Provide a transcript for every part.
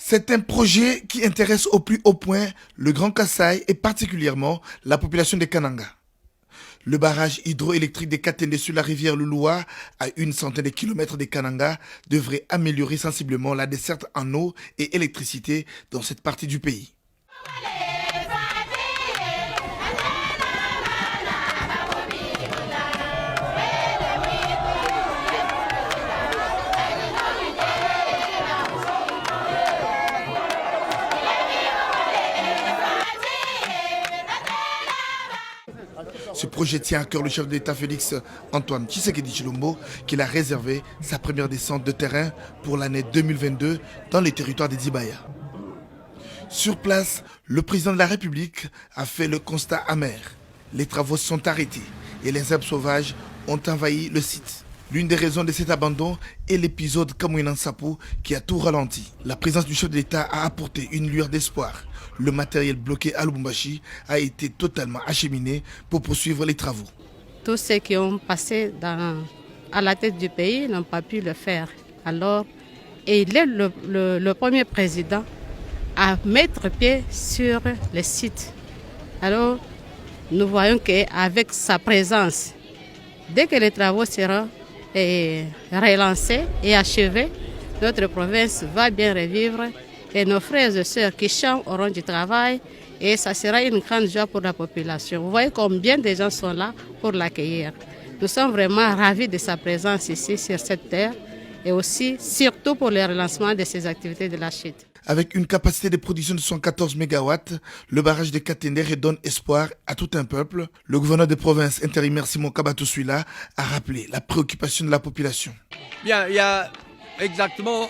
C'est un projet qui intéresse au plus haut point le Grand Kasaï et particulièrement la population des Kananga. Le barrage hydroélectrique des Katende sur la rivière Lulua, à une centaine de kilomètres des Kananga, devrait améliorer sensiblement la desserte en eau et électricité dans cette partie du pays. Ce projet tient à cœur le chef de l'État Félix Antoine Tshisekedi Tshilombo, qui a réservé sa première descente de terrain pour l'année 2022 dans les territoires des Dibaya. Sur place, le président de la République a fait le constat amer. Les travaux sont arrêtés et les herbes sauvages ont envahi le site. L'une des raisons de cet abandon est l'épisode Kamouinan Sapou qui a tout ralenti. La présence du chef de l'État a apporté une lueur d'espoir. Le matériel bloqué à Lubumbashi a été totalement acheminé pour poursuivre les travaux. Tous ceux qui ont passé à la tête du pays n'ont pas pu le faire. Alors, il est le premier président à mettre pied sur le site. Alors, nous voyons qu'avec sa présence, dès que les travaux seront relancés et achevés, notre province va bien revivre et nos frères et sœurs qui chantent auront du travail et ça sera une grande joie pour la population. Vous voyez combien de gens sont là pour l'accueillir. Nous sommes vraiment ravis de sa présence ici sur cette terre et aussi surtout pour le relancement de ces activités de la chute. Avec une capacité de production de 114 MW, le barrage de Katende redonne espoir à tout un peuple. Le gouverneur de province intérimaire Simon Kabatosuila a rappelé la préoccupation de la population. Bien, il y a exactement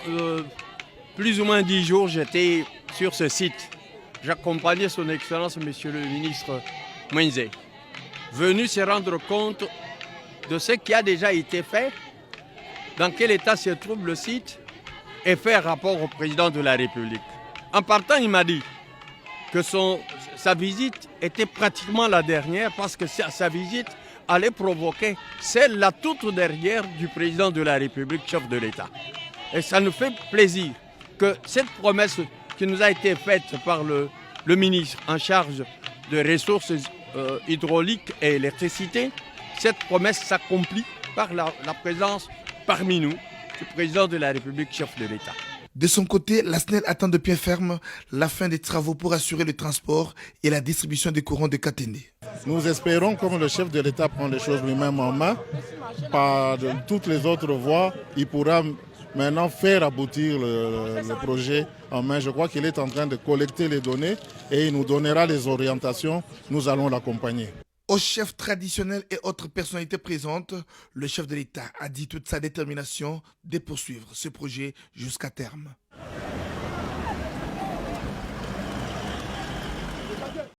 plus ou moins 10 jours, j'étais sur ce site. J'accompagnais son Excellence, Monsieur le ministre Mwenze, venu se rendre compte de ce qui a déjà été fait, dans quel état se trouve le site, et faire rapport au président de la République. En partant, il m'a dit que sa visite était pratiquement la dernière parce que sa visite allait provoquer celle la toute dernière du président de la République, chef de l'État. Et ça nous fait plaisir que cette promesse qui nous a été faite par le ministre en charge des ressources hydrauliques et électricité, cette promesse s'accomplit par la présence parmi nous du président de la République, chef de l'État. De son côté, la SNEL attend de pied ferme la fin des travaux pour assurer le transport et la distribution des courants de Katende. Nous espérons, comme le chef de l'État prend les choses lui-même en main, par toutes les autres voies, il pourra maintenant faire aboutir le projet en main. Je crois qu'il est en train de collecter les données et il nous donnera les orientations. Nous allons l'accompagner. Aux chefs traditionnels et autres personnalités présentes, le chef de l'État a dit toute sa détermination de poursuivre ce projet jusqu'à terme.